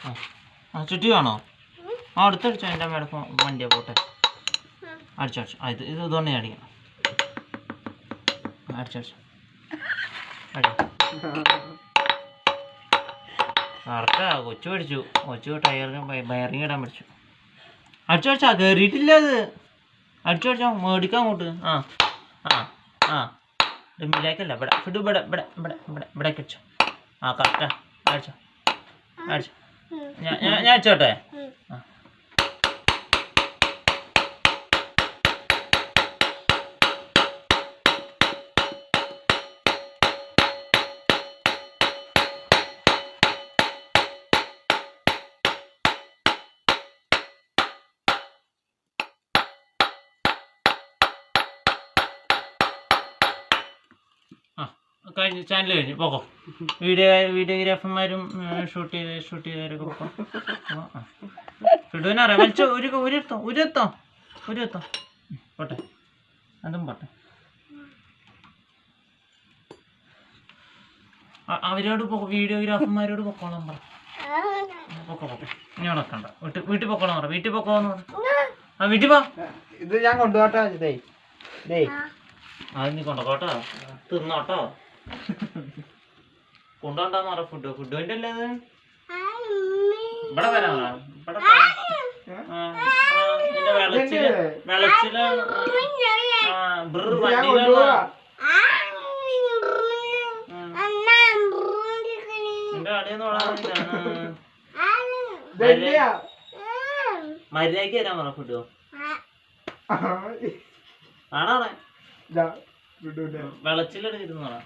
ആ ചുറ്റി വേണോ? ആ അടുത്തടിച്ചോ. എൻ്റെ അമ്മയുടെ വണ്ടിയാ പോട്ടെ. അടിച്ചടിച്ചു. ഇത് ഇതുകൊണ്ട് ഞാൻ അടിക്കണം. അടിച്ചടിച്ചു. കറക്റ്റാ. കൊച്ചു പഠിച്ചു. കൊച്ചു ടയറിന് ബയറിങ് ഇടാൻ പഠിച്ചു. അടിച്ചടിച്ചാ കയറിയിട്ടില്ല. അത് അടിച്ചടിച്ചോ. മേടിക്കാൻ അങ്ങോട്ട്. ആ ആ ആ ഡെമ്മിലേക്കല്ല. ഇവിടെ ഫിഡ് ഇവിടെ ഇവിടെ ഇവിടെ ഇവിടെ ഇവിടേക്ക് അടിച്ചോ. ആ കറക്റ്റാ. അടിച്ചോ അടിച്ചോ. ഞാൻ അടിച്ചോട്ടെ. ആ കഴിഞ്ഞ് ചാനൽ കഴിഞ്ഞു പോക്കോ. വീഡിയോഗ്രാഫർമാരും ഷൂട്ട് ചെയ്തവരൊക്കെ പോക്കോ. ഫിഡുവിനെ അറിയാം. വലിച്ചോ. ഉരുത്തോ പോട്ടെ. അതും പോട്ടെ. അവരോട് വീഡിയോഗ്രാഫർമാരോട് പൊക്കോളാൻ പറ. പൊക്കോ ഇനി നടക്കണ്ട. വീട്ടിൽ പൊക്കോളാൻ പറ. വീട്ടിൽ പൊക്കോന്ന് പറ. ആ വീട്ടിൽ പോ. ഇത് ഞാൻ കൊണ്ടുപോട്ടോ. അത് നീ കൊണ്ടോട്ടോ. തിന്നോട്ടോ. കൊണ്ടുപോണ്ടാന്ന് പറ. ഫുഡിന്റെ അല്ലേ അത്. ഇവിടെ വരാ. ഇവിടെ നിന്റെ വെളച്ചില് വണ്ടിയിലുള്ള നിന്റെ അടിയൊന്നും മര്യാദക്ക് തരാൻ പറ. ഫുഡ് ആണോ? വെളച്ചിലെടുത്തിരുന്നോളാം.